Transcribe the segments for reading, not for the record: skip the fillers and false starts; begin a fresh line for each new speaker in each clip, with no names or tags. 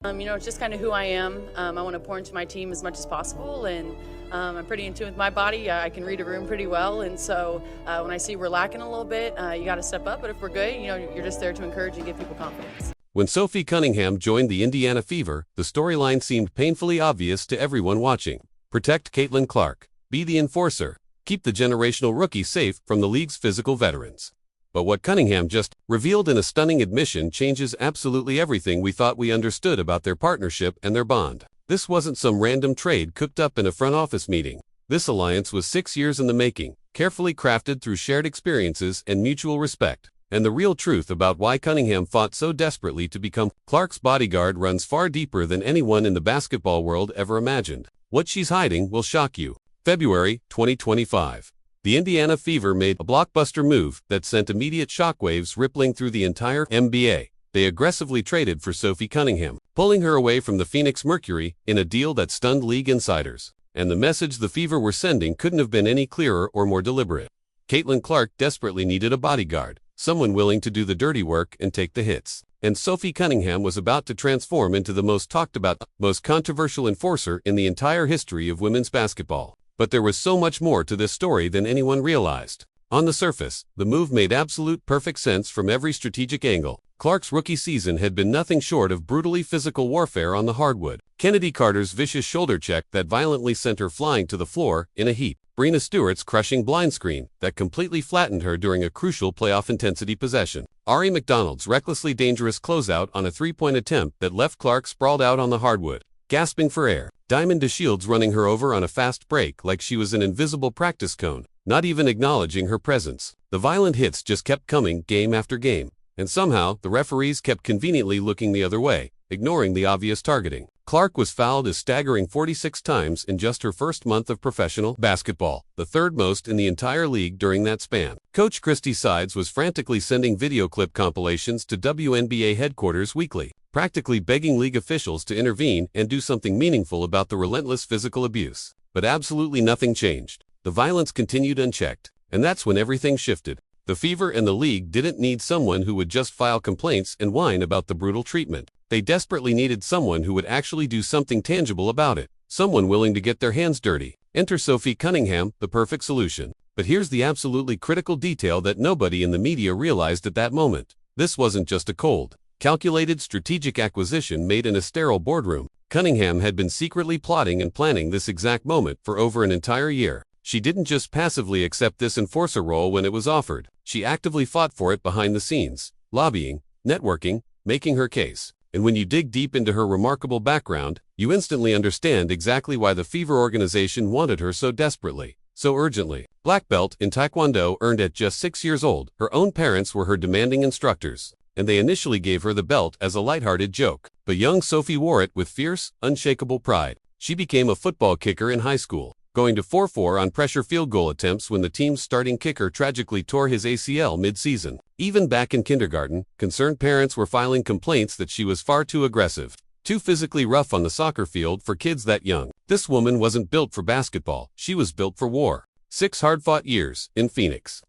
It's just kind of who I am. I want to pour into my team as much as possible, and I'm pretty in tune with my body. I can read a room pretty well, and so when I see we're lacking a little bit, you got to step up. But if we're good, you're just there to encourage and give people confidence.
When Sophie Cunningham joined the Indiana Fever, the storyline seemed painfully obvious to everyone watching. Protect Caitlin Clark. Be the enforcer. Keep the generational rookie safe from the league's physical veterans. But what Cunningham just revealed in a stunning admission changes absolutely everything we thought we understood about their partnership and their bond. This wasn't some random trade cooked up in a front office meeting. This alliance was 6 years in the making, carefully crafted through shared experiences and mutual respect. And the real truth about why Cunningham fought so desperately to become Clark's bodyguard runs far deeper than anyone in the basketball world ever imagined. What she's hiding will shock you. February 2025. The Indiana Fever made a blockbuster move that sent immediate shockwaves rippling through the entire NBA. They aggressively traded for Sophie Cunningham, pulling her away from the Phoenix Mercury in a deal that stunned league insiders. And the message the Fever were sending couldn't have been any clearer or more deliberate. Caitlin Clark desperately needed a bodyguard, someone willing to do the dirty work and take the hits. And Sophie Cunningham was about to transform into the most talked about, most controversial enforcer in the entire history of women's basketball. But there was so much more to this story than anyone realized. On the surface, the move made absolute perfect sense from every strategic angle. Clark's rookie season had been nothing short of brutally physical warfare on the hardwood. Kennedy Carter's vicious shoulder check that violently sent her flying to the floor in a heap. Breena Stewart's crushing blind screen that completely flattened her during a crucial playoff intensity possession. Ari McDonald's recklessly dangerous closeout on a three-point attempt that left Clark sprawled out on the hardwood, gasping for air. Diamond DeShields running her over on a fast break like she was an invisible practice cone, not even acknowledging her presence. The violent hits just kept coming game after game, and somehow the referees kept conveniently looking the other way, ignoring the obvious targeting. Clark was fouled a staggering 46 times in just her first month of professional basketball, the third most in the entire league during that span. Coach Christy Sides was frantically sending video clip compilations to WNBA headquarters weekly, practically begging league officials to intervene and do something meaningful about the relentless physical abuse. But absolutely nothing changed. The violence continued unchecked, and that's when everything shifted. The Fever and the league didn't need someone who would just file complaints and whine about the brutal treatment. They desperately needed someone who would actually do something tangible about it, someone willing to get their hands dirty. Enter Sophie Cunningham, the perfect solution. But here's the absolutely critical detail that nobody in the media realized at that moment. This wasn't just a cold, calculated strategic acquisition made in a sterile boardroom. Cunningham had been secretly plotting and planning this exact moment for over an entire year. She didn't just passively accept this enforcer role when it was offered. She actively fought for it behind the scenes, lobbying, networking, making her case. And when you dig deep into her remarkable background, you instantly understand exactly why the Fever organization wanted her so desperately, so urgently. Black belt in Taekwondo earned at just 6 years old. Her own parents were her demanding instructors, and they initially gave her the belt as a lighthearted joke. But young Sophie wore it with fierce, unshakable pride. She became a football kicker in high school, going to 4-4 on pressure field goal attempts when the team's starting kicker tragically tore his ACL mid-season. Even back in kindergarten, concerned parents were filing complaints that she was far too aggressive, too physically rough on the soccer field for kids that young. This woman wasn't built for basketball, she was built for war. 6 hard-fought years in Phoenix,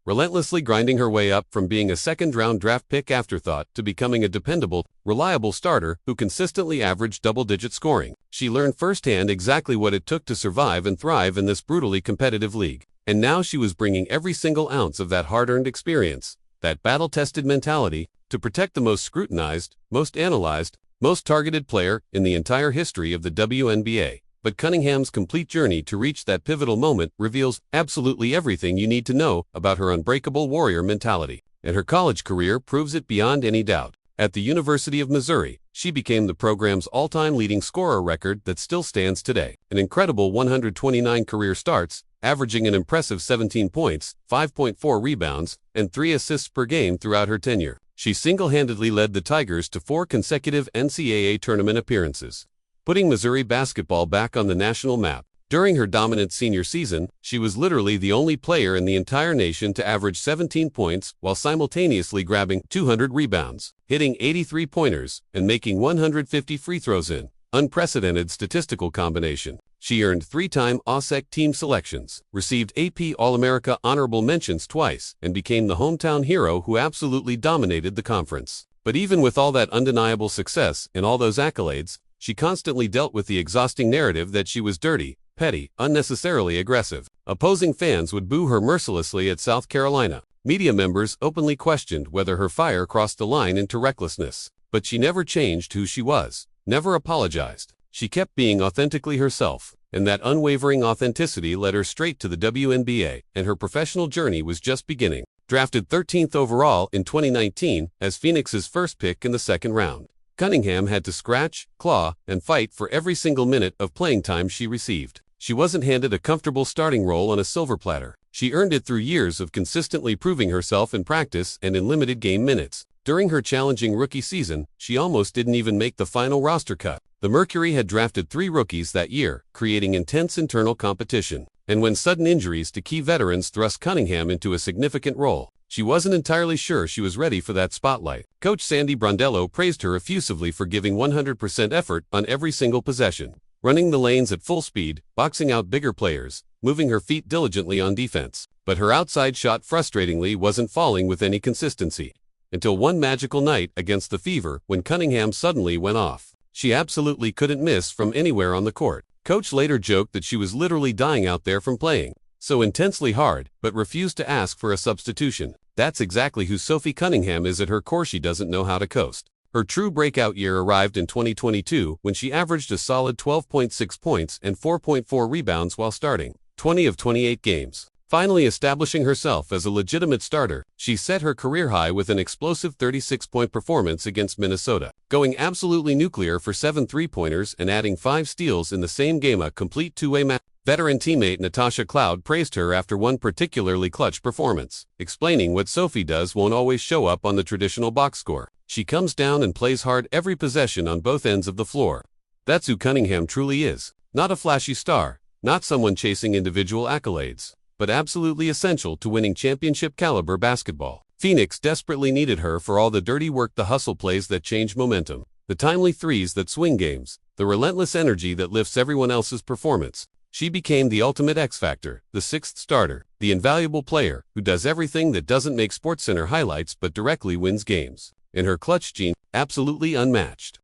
relentlessly grinding her way up from being a second-round draft pick afterthought to becoming a dependable, reliable starter who consistently averaged double-digit scoring. She learned firsthand exactly what it took to survive and thrive in this brutally competitive league. And now she was bringing every single ounce of that hard-earned experience, that battle-tested mentality, to protect the most scrutinized, most analyzed, most targeted player in the entire history of the WNBA. But Cunningham's complete journey to reach that pivotal moment reveals absolutely everything you need to know about her unbreakable warrior mentality. And her college career proves it beyond any doubt. At the University of Missouri, she became the program's all-time leading scorer record that still stands today. An incredible 129 career starts, averaging an impressive 17 points, 5.4 rebounds, and 3 assists per game throughout her tenure. She single-handedly led the Tigers to 4 consecutive NCAA tournament appearances, putting Missouri basketball back on the national map. During her dominant senior season, she was literally the only player in the entire nation to average 17 points while simultaneously grabbing 200 rebounds, hitting 83 pointers, and making 150 free throws in unprecedented statistical combination. She earned 3-time ASEC team selections, received AP All-America honorable mentions twice, and became the hometown hero who absolutely dominated the conference. But even with all that undeniable success and all those accolades, she constantly dealt with the exhausting narrative that she was dirty, petty, unnecessarily aggressive. Opposing fans would boo her mercilessly at South Carolina. Media members openly questioned whether her fire crossed the line into recklessness. But she never changed who she was, never apologized. She kept being authentically herself, and that unwavering authenticity led her straight to the WNBA, and her professional journey was just beginning. Drafted 13th overall in 2019 as Phoenix's first pick in the second round, Cunningham had to scratch, claw, and fight for every single minute of playing time she received. She wasn't handed a comfortable starting role on a silver platter. She earned it through years of consistently proving herself in practice and in limited game minutes. During her challenging rookie season, she almost didn't even make the final roster cut. The Mercury had drafted 3 rookies that year, creating intense internal competition. And when sudden injuries to key veterans thrust Cunningham into a significant role, she wasn't entirely sure she was ready for that spotlight. Coach Sandy Brondello praised her effusively for giving 100% effort on every single possession, running the lanes at full speed, boxing out bigger players, moving her feet diligently on defense. But her outside shot frustratingly wasn't falling with any consistency. Until one magical night against the Fever when Cunningham suddenly went off. She absolutely couldn't miss from anywhere on the court. Coach later joked that she was literally dying out there from playing so intensely hard, but refused to ask for a substitution. That's exactly who Sophie Cunningham is at her core. She doesn't know how to coast. Her true breakout year arrived in 2022 when she averaged a solid 12.6 points and 4.4 rebounds while starting 20 of 28 games. Finally establishing herself as a legitimate starter, she set her career high with an explosive 36-point performance against Minnesota, going absolutely nuclear for 7 three-pointers and adding 5 steals in the same game, a complete two-way match. Veteran teammate Natasha Cloud praised her after one particularly clutch performance, explaining what Sophie does won't always show up on the traditional box score. She comes down and plays hard every possession on both ends of the floor. That's who Cunningham truly is. Not a flashy star, not someone chasing individual accolades, but absolutely essential to winning championship-caliber basketball. Phoenix desperately needed her for all the dirty work, the hustle plays that change momentum, the timely threes that swing games, the relentless energy that lifts everyone else's performance. She became the ultimate X-factor, the 6th starter, the invaluable player who does everything that doesn't make SportsCenter highlights but directly wins games. And her clutch gene, absolutely unmatched.